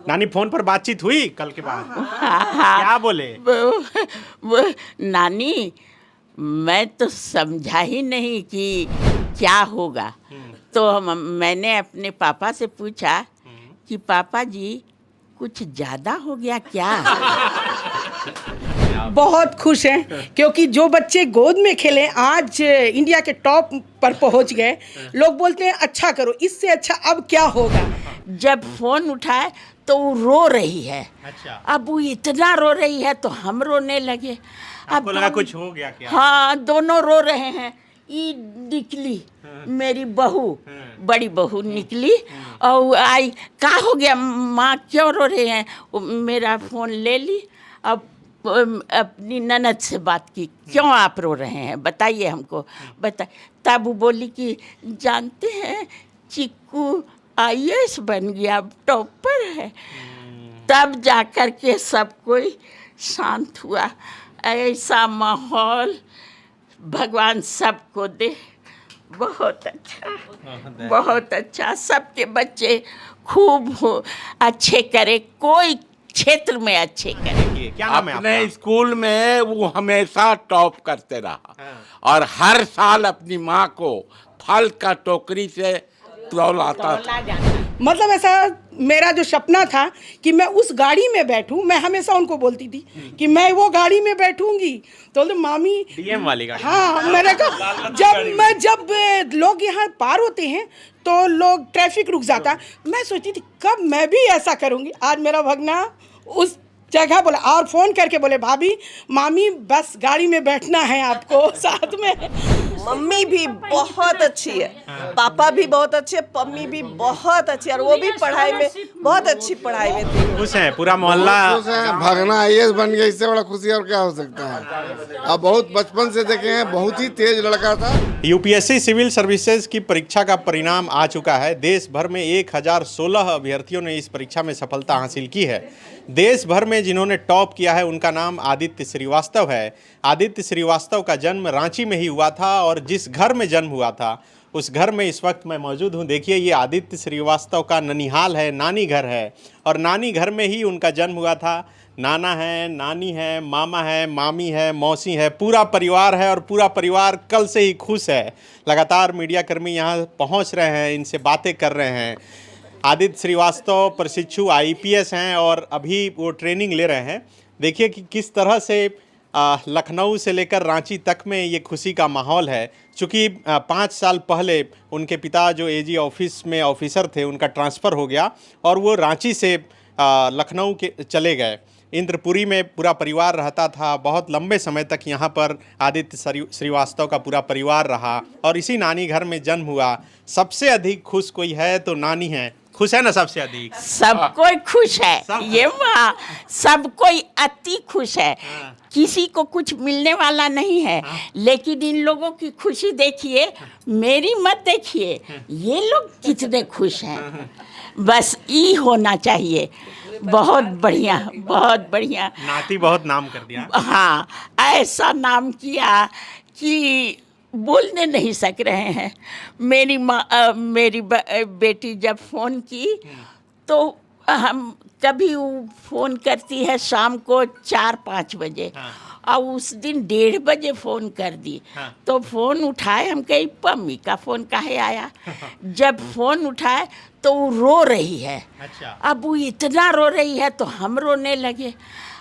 नानी फोन पर बातचीत हुई कल के बाद? हाँ, क्या बोले? वो नानी, मैं तो समझा ही नहीं कि क्या होगा। तो मैंने अपने पापा से पूछा कि पापा जी कुछ ज़्यादा हो गया क्या? बहुत खुश हैं क्योंकि जो बच्चे गोद में खेले आज इंडिया के टॉप पर पहुंच गए। लोग बोलते हैं अच्छा करो, इससे अच्छा अब क्या होगा। जब फोन उठाए तो वो रो रही है। अच्छा। अब वो इतना रो रही है तो हम रोने लगे। आपको लगा कुछ हो गया क्या? हाँ, दोनों रो रहे हैं। ई निकली मेरी बहू, बड़ी बहू निकली और आई, का हो गया माँ, क्यों रो रहे हैं? वो मेरा फ़ोन ले ली। अब अपनी ननद से बात की, क्यों आप रो रहे हैं, बताइए हमको, बता। तब वो बोली कि जानते हैं चिक्कू आईएएस बन गया, अब टॉपर है। तब जाकर के सब कोई शांत हुआ। ऐसा माहौल भगवान सबको दे। बहुत अच्छा, बहुत अच्छा। सबके बच्चे खूब अच्छे करे, कोई क्षेत्र में अच्छे करे। क्या नाम है अपने आपका? स्कूल में वो हमेशा टॉप करते रहा और हर साल अपनी माँ को फल का टोकरी से तौलाता था। मतलब ऐसा मेरा जो सपना था कि मैं उस गाड़ी में बैठूं, मैं हमेशा उनको बोलती थी कि मैं वो गाड़ी में बैठूंगी। तो मामी डीएम वाली गाड़ी? हाँ, मैंने कहा जब लोग यहाँ पार होते हैं तो लोग ट्रैफिक रुक जाता, मैं सोचती थी कब मैं भी ऐसा करूँगी। आज मेरा भगना उस जगह बोला और फ़ोन करके बोले भाभी मामी बस गाड़ी में बैठना है आपको साथ में। मम्मी भी बहुत अच्छी है, पापा भी बहुत अच्छे, पम्मी भी बहुत अच्छी, और वो भी पढ़ाई में बहुत अच्छी पढ़ाई में थी। खुश हैं पूरा मोहल्ला? खुश हैं, भगना आईएएस बन गया, इससे बड़ा खुशी और क्या हो सकता है। अब बहुत बचपन से देखे हैं, बहुत ही तेज लड़का था। यूपीएससी सिविल सर्विसेज की परीक्षा का परिणाम आ चुका है। देश भर में 1016 अभ्यर्थियों ने इस परीक्षा में सफलता हासिल की है। देश भर में जिन्होंने टॉप किया है उनका नाम आदित्य श्रीवास्तव है। आदित्य श्रीवास्तव का जन्म रांची में ही हुआ था और जिस घर में जन्म हुआ था उस घर में इस वक्त मैं मौजूद हूँ। देखिए, ये आदित्य श्रीवास्तव का ननिहाल है, नानी घर है, और नानी घर में ही उनका जन्म हुआ था। नाना है, नानी है, मामा है, मामी है, मौसी है, पूरा परिवार है और पूरा परिवार कल से ही खुश है। लगातार मीडियाकर्मी यहाँ पहुँच रहे हैं, इनसे बातें कर रहे हैं। आदित्य श्रीवास्तव प्रशिक्षु आईपीएस हैं और अभी वो ट्रेनिंग ले रहे हैं। देखिए कि किस तरह से लखनऊ से लेकर रांची तक में ये खुशी का माहौल है। चूँकि 5 साल पहले उनके पिता जो एजी ऑफिस में ऑफिसर थे उनका ट्रांसफ़र हो गया और वो रांची से लखनऊ के चले गए। इंद्रपुरी में पूरा परिवार रहता था। बहुत लंबे समय तक यहाँ पर आदित्य श्रीवास्तव का पूरा परिवार रहा और इसी नानी घर में जन्म हुआ। सबसे अधिक खुश कोई है तो नानी है। खुश है ना सबसे अधिक? सब कोई खुश है, ये माँ, सब कोई अति खुश है। किसी को कुछ मिलने वाला नहीं है, लेकिन इन लोगों की खुशी देखिए, मेरी मत देखिए, ये लोग कितने खुश हैं। बस ये होना चाहिए। बहुत बढ़िया, बहुत बढ़िया। नाती बहुत नाम कर दिया। हाँ, ऐसा नाम किया कि बोलने नहीं सक रहे हैं। मेरी माँ, मेरी बेटी जब फ़ोन की तो हम कभी फ़ोन करती है शाम को 4-5 बजे, और उस दिन 1:30 बजे फ़ोन कर दी। तो फ़ोन उठाए, हम कही पम्मी का फ़ोन काहे आया। जब फ़ोन उठाए तो वो रो रही है। अच्छा। अब वो इतना रो रही है तो हम रोने लगे।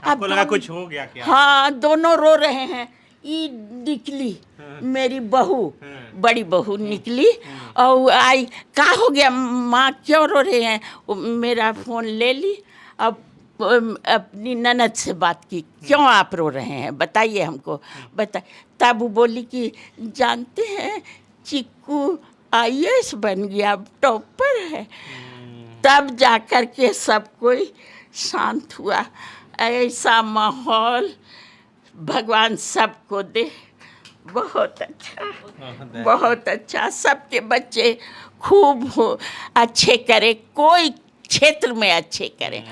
आपको लगा कुछ हो गया क्या? हाँ, दोनों रो रहे हैं। ई निकली मेरी बहू, बड़ी बहू निकली और आई, का हो गया माँ, क्यों रो रहे हैं? वो मेरा फ़ोन ले ली। अब अपनी ननद से बात की, क्यों आप रो रहे हैं, बताइए हमको, बता। तब वो बोली कि जानते हैं चिक्कू आईएएस बन गया, अब टॉपर है। तब जाकर के सब कोई शांत हुआ। ऐसा माहौल भगवान सबको दे। बहुत अच्छा, बहुत अच्छा। सबके बच्चे खूब अच्छे करे, कोई क्षेत्र में अच्छे करें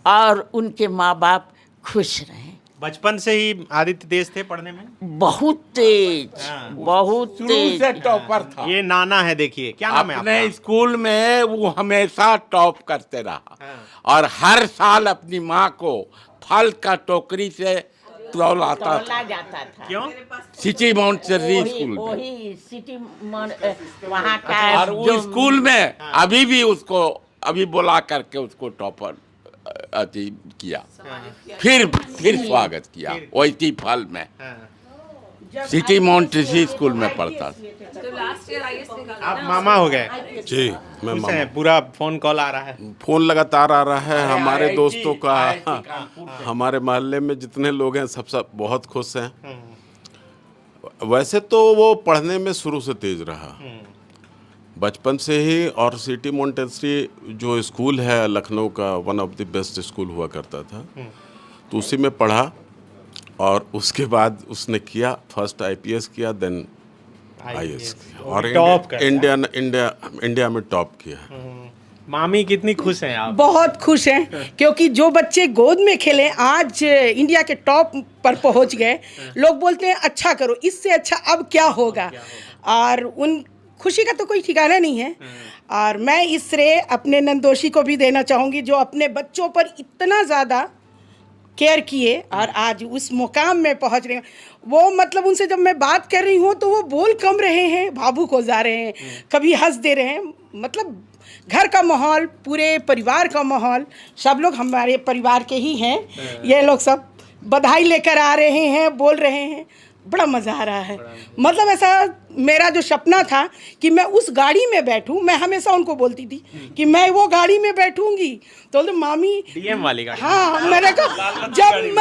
और उनके माँ बाप खुश रहें। बचपन से ही आदित्य तेज थे पढ़ने में? बहुत तेज, बहुत शुरू तेज। से टॉपर था। ये नाना है, देखिए क्या नाम है अपने आपका? स्कूल में वो हमेशा टॉप करते रहा और हर साल अपनी माँ को फल का टोकरी से तौलाता था। तौला जाता था। क्यों? सिटी माउंटेनरी वही स्कूल में। वही सिटी वहाँ का और वो स्कूल में अभी भी उसको अभी बुला करके उसको टॉपर अति किया, फिर स्वागत किया वही फल में। सिटी माउंटेनरी स्कूल में पढ़ता था। आप मामा हो गए? जी मैं खुश हैं? पूरा फोन कॉल आ रहा है। फोन लगातार आ रहा है हमारे दोस्तों का, हमारे मोहल्ले में जितने लोग हैं सब बहुत खुश हैं। वैसे तो वो पढ़ने में शुरू से तेज रहा बचपन से ही, और सिटी माउंटेनरी जो स्कूल है लखनऊ का one of the best school हुआ करता था, तो उसी में पढ़ा और उसके बाद उसने किया फर्स्ट आईपीएस किया, देन आईएएस किया और टॉप कर इंडिया में टॉप किया। मामी कितनी खुश हैं आप? बहुत खुश हैं क्योंकि जो बच्चे गोद में खेले आज इंडिया के टॉप पर पहुंच गए। लोग बोलते हैं अच्छा करो, इससे अच्छा अब क्या होगा, और उन खुशी का तो कोई ठिकाना नहीं है। और मैं इस श्रेय अपने नंदोशी को भी देना चाहूँगी जो अपने बच्चों पर इतना ज़्यादा केयर किए और आज उस मुकाम में पहुंच रहे हैं। वो मतलब उनसे जब मैं बात कर रही हूँ तो वो बोल कम रहे हैं, भावुक हो जा रहे हैं, कभी हंस दे रहे हैं। मतलब घर का माहौल, पूरे परिवार का माहौल, सब लोग हमारे परिवार के ही हैं। ये लोग सब बधाई लेकर आ रहे हैं, बोल रहे हैं, बड़ा मज़ा आ रहा है। मतलब ऐसा मेरा जो सपना था कि मैं उस गाड़ी में बैठूं, मैं हमेशा उनको बोलती थी कि मैं वो गाड़ी में बैठूंगी, तो मामी डीएम वाली गाड़ी? हाँ, मैंने कहा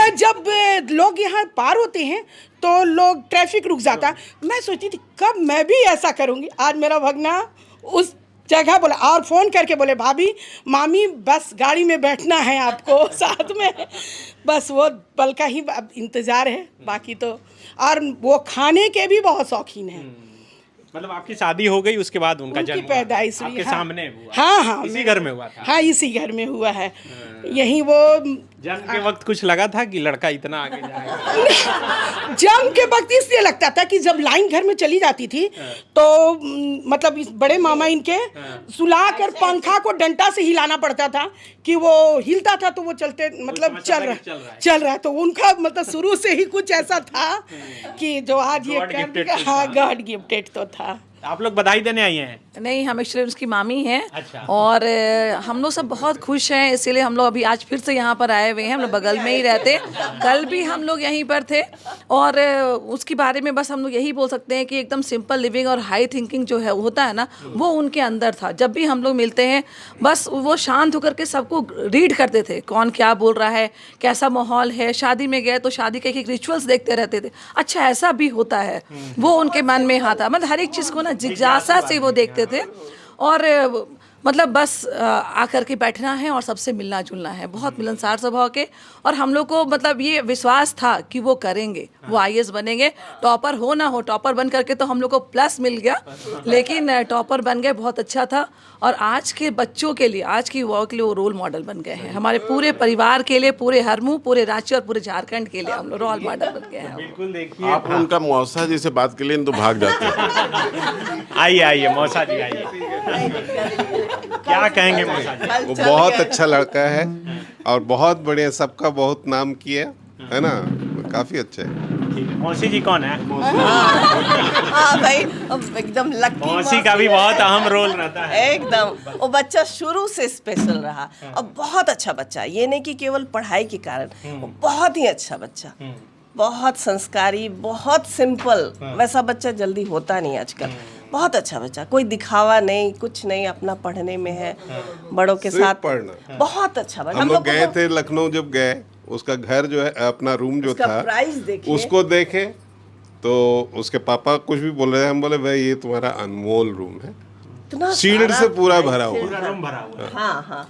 जब लोग यहाँ पार होते हैं तो लोग ट्रैफिक रुक जाता, मैं सोचती थी कब मैं भी ऐसा करूँगी। आज मेरा भगना उस जगह बोला और फ़ोन करके बोले भाभी मामी बस गाड़ी में बैठना है आपको साथ में। बस वो पल का ही अब इंतज़ार है, बाकी तो। और वो खाने के भी बहुत शौकीन हैं। मतलब आपकी शादी हो गई उसके बाद उनका उनकी जन्म हुआ? पैदाइश हुई, आपके हाँ। सामने हुआ? हाँ इसी घर में हुआ था? हाँ, इसी घर में हुआ है। यही वो जन्म के वक्त कुछ लगा था कि लड़का इतना आगे जाएगा? जन्म के वक्त इसलिए लगता था कि जब लाइन घर में चली जाती थी तो मतलब इस बड़े मामा इनके सुला कर पंखा को डंडा से हिलाना पड़ता था कि वो हिलता था तो वो चलते, मतलब चल रहा है। तो उनका मतलब शुरू से ही कुछ ऐसा था कि जो आज ये हाँ, गॉड गिफ्टेड तो था। आप लोग बधाई देने आई हैं? नहीं, हम एक्चुअली उसकी मामी हैं। अच्छा। और हम लोग सब बहुत खुश हैं, इसीलिए हम लोग अभी आज फिर से यहाँ पर आए हुए हैं। हम लोग बगल में ही रहते, कल भी हम लोग यहीं पर थे। और उसके बारे में बस हम लोग यही बोल सकते हैं कि एकदम सिंपल लिविंग और हाई थिंकिंग जो है होता है ना, वो उनके अंदर था। जब भी हम लोग मिलते हैं बस वो शांत होकर के सबको रीड करते थे, कौन क्या बोल रहा है, कैसा माहौल है। शादी में गए तो शादी के एक रिचुअल्स देखते रहते थे, अच्छा ऐसा भी होता है, वो उनके मन में हाँ था। मतलब हर एक चीज़ को ना जिज्ञासा से वो देखते थे। और मतलब बस आकर के बैठना है और सबसे मिलना जुलना है, बहुत मिलनसार स्वभाव के। और हम लोग को मतलब ये विश्वास था कि वो करेंगे, वो आईएएस बनेंगे। टॉपर हो ना हो, टॉपर बन करके तो हम लोग को प्लस मिल गया, लेकिन टॉपर बन गए, बहुत अच्छा था। और आज के बच्चों के लिए, आज की युवाओं के लिए वो रोल मॉडल बन गए हैं। हमारे पूरे परिवार के लिए, पूरे हरमू, पूरे राज्य और पूरे झारखंड के लिए हम लोग रोल मॉडल बन गए हैं। बिल्कुल, देखिए आप उनका मौसा जी से बात के लिए तो भाग जाते हैं। आइए मौसा जी आइए। क्या कहेंगे मौसा जी? वो बहुत अच्छा लड़का है और बहुत बढ़िया, सबका बहुत नाम किया है ना, काफी अच्छा है। मौसी जी कौन है? हाँ भाई, एकदम लकी। मौसी का भी बहुत अहम रोल रहता है। एकदम, वो बच्चा शुरू से स्पेशल रहा और बहुत अच्छा बच्चा। ये नहीं कि केवल पढ़ाई के कारण, वो बहुत ही अच्छा बच्चा, बहुत संस्कारी, बहुत सिंपल। वैसा बच्चा जल्दी होता नहीं आजकल। बहुत अच्छा बच्चा, कोई दिखावा नहीं, कुछ नहीं, अपना पढ़ने में है, बड़ों के सिर्फ साथ पढ़ना। बहुत अच्छा बच्चा। हम लोग गए थे लखनऊ, जब गए उसका घर जो है, अपना रूम जो उसका था, प्राइस देखिए। उसको देखे तो उसके पापा कुछ भी बोल रहे थे, हम बोले भाई ये तुम्हारा अनमोल रूम है, इतना सीढ़ सारा से पूरा प्राइस भरा है। हुआ। पूरा रूम भरा हुआ है। हाँ हाँ,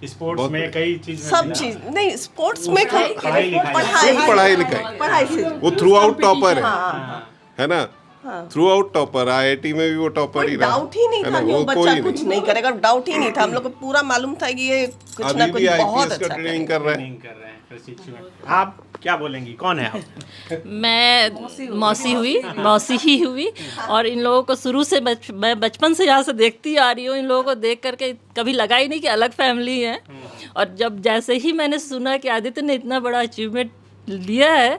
स्पोर्ट्स में कई चीज सब चीज नहीं, स्पोर्ट्स में पढ़ाई लिखाई। सिर्फ पढ़ाई लिखाई, पढ़ाई से वो थ्रू आउट टॉपर है हाँ, है ना। थ्रू आउट टॉपर, IIT में भी वो टॉपर ही रहा। डाउट ही नहीं है था ना, कि वो वो बच्चा कोई कुछ नहीं करेगा, डाउट ही नहीं था। हम लोग को पूरा मालूम था कि ये कुछ ना अभी कुछ भी बहुत IPS का अच्छा ट्रेनिंग करेगा। कर रहे हैं। नहीं कर रहे हैं प्रशिक्षु हैं। आप क्या बोलेंगी, कौन है आप? मैं मौसी ही हुई और इन लोगों को शुरू से मैं बचपन से यहाँ से देखती आ रही हूँ। इन लोगों को देख करके कभी लगा ही नहीं कि अलग फैमिली है। और जब जैसे ही मैंने सुना कि आदित्य ने इतना बड़ा अचीवमेंट लिया है,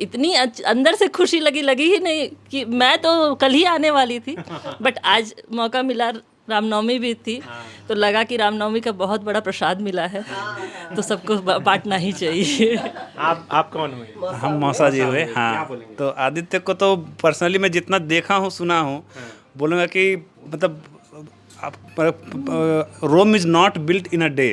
इतनी अंदर से खुशी लगी ही नहीं कि मैं तो कल ही आने वाली थी, बट आज मौका मिला, रामनवमी भी थी, तो लगा कि रामनवमी का बहुत बड़ा प्रसाद मिला है, तो सबको बांटना ही चाहिए। आप कौन हुए? हम मौसा जी हुए। क्या हाँ, बोलेंगे? तो आदित्य को तो पर्सनली मैं जितना देखा हूँ, सुना हूँ, बोलूँगा कि मतलब Rome is not built in a day.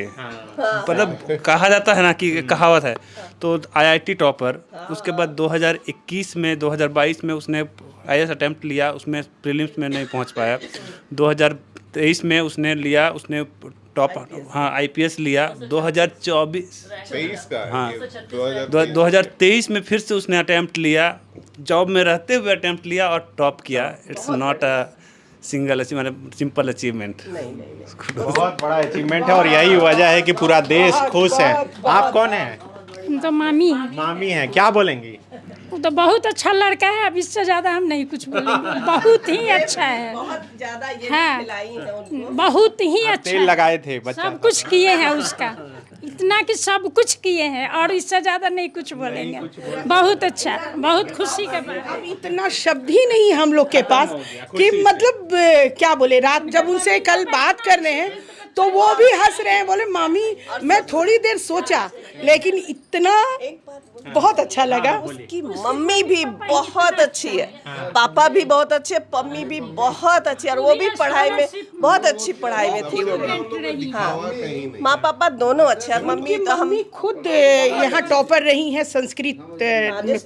मतलब कहा जाता है ना कि कहावत है। तो IIT टॉपर, उसके बाद 2021 में 2022 में उसने IAS अटेम्प्ट लिया, उसमें प्रीलिम्स में नहीं पहुंच पाया। 2023 में उसने लिया, उसने टॉप IPS लिया। 2023 का हाँ, ये 2023 में फिर से उसने अटेम्प्ट लिया, जॉब में रहते हुए अटेम्प्ट लिया और टॉप किया। It's not a simple achievement. बहुत बड़ा अचीवमेंट है और यही वजह है कि पूरा देश खुश है। आप कौन हैं? हम तो मामी हैं। मामी हैं, क्या बोलेंगी? वो तो बहुत अच्छा लड़का है, अब इससे ज्यादा हम नहीं कुछ बोलेंगे। बहुत ही अच्छा है, बहुत ज्यादा ये हाँ। खिलाई है उनको। बहुत ही अच्छा तेल है। लगाए थे बच्चा, सब कुछ किए हैं उसका, इतना कि सब कुछ किए हैं और इससे ज्यादा नहीं कुछ बोलेंगे। बहुत अच्छा, बहुत खुशी का बात है। अब इतना शब्द ही नहीं हम लोग के पास कि मतलब क्या बोले। रात जब उनसे कल बात कर रहे हैं तो वो भी हंस रहे हैं, बोले मामी मैं थोड़ी देर सोचा, लेकिन इतना बहुत अच्छा लगा। उसकी मम्मी भी बहुत अच्छी है, पापा भी बहुत अच्छे, पम्मी भी बहुत अच्छी, और वो भी पढ़ाई में बहुत अच्छी पढ़ाई में थी वो भी। हाँ, माँ पापा दोनों अच्छे, और मम्मी तो हम मम्मी खुद यहाँ टॉपर रही हैं, संस्कृत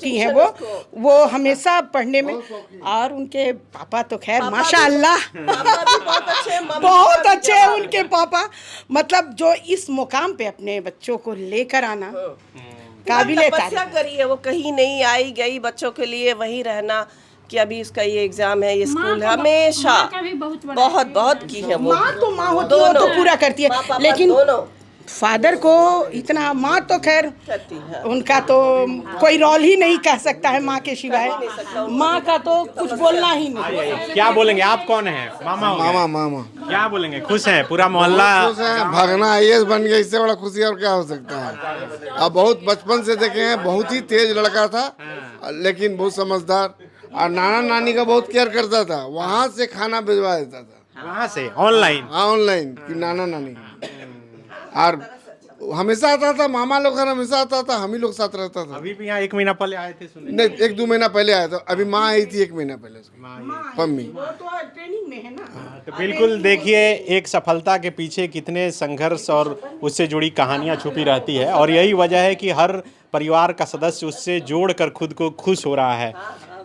की हैं वो हमेशा पढ़ने में। और उनके पापा तो खैर माशाअल्लाह पापा भी बहुत अच्छे, मम्मी बहुत अच्छे हैं उनके पापा। मतलब जो इस मुकाम पे अपने बच्चों को लेकर आना काबिले तपस्या करी है। वो कहीं नहीं आई गई, बच्चों के लिए वही रहना कि अभी इसका ये एग्जाम है, ये स्कूल है, हमेशा बहुत की है वो। माँ तो माँ होती है, वो तो पूरा करती है, लेकिन फादर को इतना, माँ तो खैर उनका तो कोई रोल ही नहीं कह सकता है माँ के सिवाय। माँ का तो कुछ बोलना ही नहीं। क्या बोलेंगे? आप कौन हैं? मामा हो गए। मामा क्या बोलेंगे? खुश हैं? पूरा मोहल्ला खुश है, भागना IAS बन गया, इससे बड़ा खुशी और क्या हो सकता है। अब बहुत बचपन से देखे हैं, बहुत ही तेज लड़का था, लेकिन बहुत समझदार, और नाना नानी का बहुत केयर करता था। वहाँ से खाना भिजवा देता था, वहाँ से ऑनलाइन कि नाना नानी, और हमेशा आता था। मामा लोग घर हमेशा आता था, हम ही लोग साथ रहता था। अभी भी यहाँ 1 महीना पहले आए थे, सुने? नहीं, 1-2 महीना पहले आया था। अभी माँ आई थी 1 महीना पहले उसकी, मम्मी। ट्रेनिंग में है ना। तो बिल्कुल देखिए, एक सफलता के पीछे कितने संघर्ष और उससे जुड़ी कहानियां छुपी रहती है, और यही वजह है कि हर परिवार का सदस्य उससे जोड़कर खुद को खुश हो रहा है।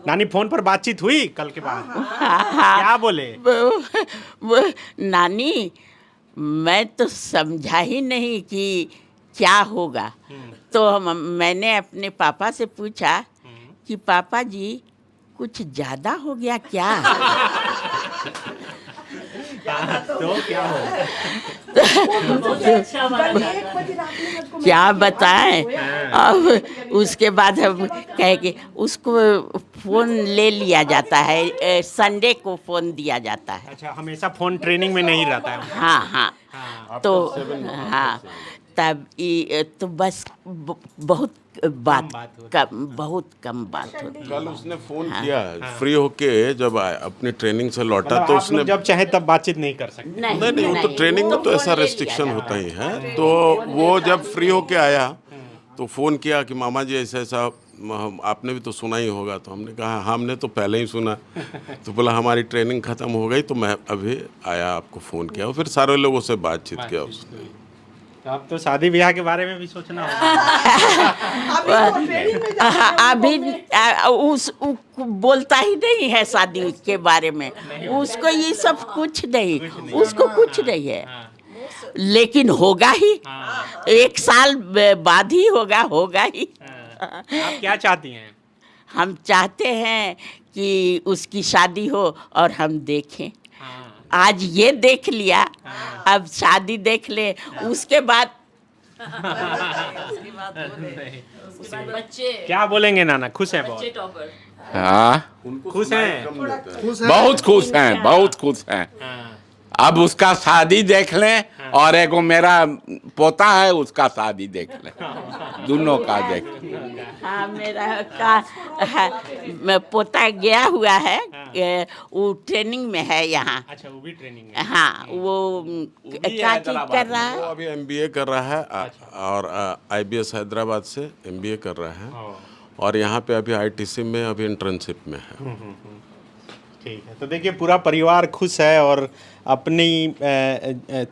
नानी, फोन पर बातचीत हुई कल के बाद? क्या बोले? वो नानी, मैं तो समझा ही नहीं कि क्या होगा। तो मैंने अपने पापा से पूछा कि पापा जी कुछ ज़्यादा हो गया क्या? तो क्या हो? क्या बताएं। अब उसके बाद हम कहे कि उसको फ़ोन ले लिया जाता है, संडे को फ़ोन दिया जाता है। अच्छा, हमेशा फोन ट्रेनिंग में नहीं रहता है? हाँ, तो हाँ, तब तो बस बहुत बहुत कम बात होती। कल उसने फोन किया फ्री होके, जब अपनी ट्रेनिंग से लौटा, तो उसने जब चाहे तब बातचीत नहीं कर सकते? नहीं, वो तो ट्रेनिंग में तो ऐसा रेस्ट्रिक्शन होता ही है। तो वो जब फ्री होके आया तो फ़ोन किया कि मामा जी ऐसा आपने भी तो सुना ही होगा। तो हमने कहा हमने तो पहले ही सुना। तो बोला हमारी ट्रेनिंग ख़त्म हो गई, तो मैं अभी आया, आपको फ़ोन किया, और फिर सारे लोगों से बातचीत किया उसने। तो अब तो शादी ब्याह के बारे में भी सोचना होगा। अभी उस बोलता ही नहीं है शादी के बारे में, उसको ये सब कुछ नहीं, उसको कुछ नहीं है, लेकिन होगा ही। 1 साल बाद ही होगा ही। आप क्या चाहती हैं? हम चाहते हैं कि उसकी शादी हो और हम देखें। आज ये देख लिया, अब शादी देख ले, उसके बाद बच्चे क्या बोलेंगे नाना? खुश हैं बहुत? टॉपर। हाँ खुश हैं? बहुत खुश हैं, बहुत खुश हैं। अब उसका शादी देख लें और एगो मेरा पोता है उसका शादी देख लें, दोनों का देख लें। हाँ, मेरा मैं पोता गया हुआ है, वो ट्रेनिंग में है यहाँ। अच्छा, वो भी ट्रेनिंग में? हाँ, वो क्या चीज कर रहा वो है? अभी एमबीए कर रहा है और आईबीएस हैदराबाद से एमबीए कर रहा है और यहाँ पे अभी आईटीसी में अभी इंटर्नशिप में है। ठीक है, तो देखिए पूरा परिवार खुश है और अपनी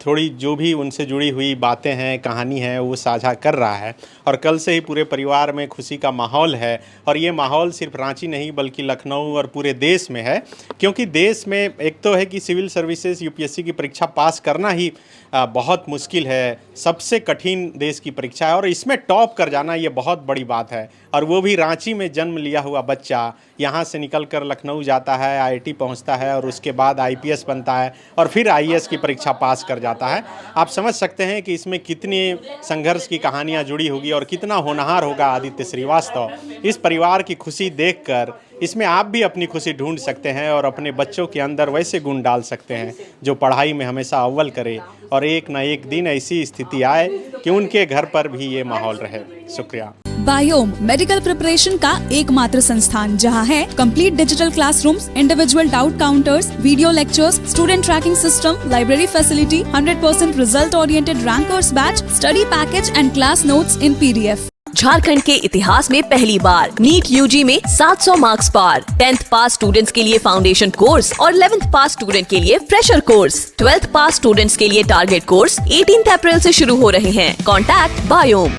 थोड़ी जो भी उनसे जुड़ी हुई बातें हैं, कहानी है, वो साझा कर रहा है और कल से ही पूरे परिवार में खुशी का माहौल है। और ये माहौल सिर्फ रांची नहीं बल्कि लखनऊ और पूरे देश में है, क्योंकि देश में एक तो है कि सिविल सर्विसेज यूपीएससी की परीक्षा पास करना ही बहुत मुश्किल है, सबसे कठिन देश की परीक्षा है और इसमें टॉप कर जाना ये बहुत बड़ी बात है। और वो भी रांची में जन्म लिया हुआ बच्चा यहाँ से निकल कर लखनऊ जाता है, आईआईटी पहुँचता है और उसके बाद आईपीएस बनता है और फिर आईएएस की परीक्षा पास कर जाता है। आप समझ सकते हैं कि इसमें कितनी संघर्ष की कहानियाँ जुड़ी होगी और कितना होनहार होगा आदित्य श्रीवास्तव। इस परिवार की खुशी देखकर इसमें आप भी अपनी खुशी ढूंढ सकते हैं और अपने बच्चों के अंदर वैसे गुण डाल सकते हैं जो पढ़ाई में हमेशा अव्वल करे और एक न एक दिन ऐसी स्थिति आए कि उनके घर पर भी ये माहौल रहे। शुक्रिया। बायोम मेडिकल प्रिपरेशन का एकमात्र संस्थान जहां है complete digital classrooms, individual doubt counters, video lectures, student tracking system, library facility, 100% result oriented rankers batch, study package and class notes in PDF. Jharkhand के इतिहास में पहली बार नीट यूजी में 700 मार्क्स पार। 10th पास स्टूडेंट्स के लिए फाउंडेशन कोर्स और 11th पास student के लिए फ्रेशर कोर्स। 12th पास स्टूडेंट्स के लिए टारगेट कोर्स 18 अप्रैल से शुरू हो रहे हैं। Contact biome.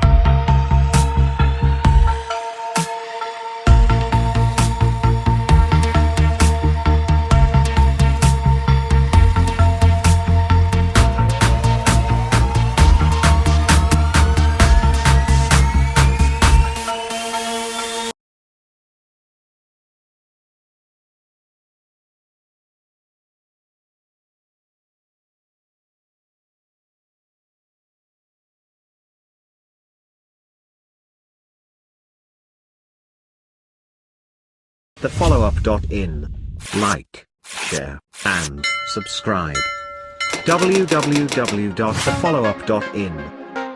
thefollowup.in. Like, share, and subscribe. www.thefollowup.in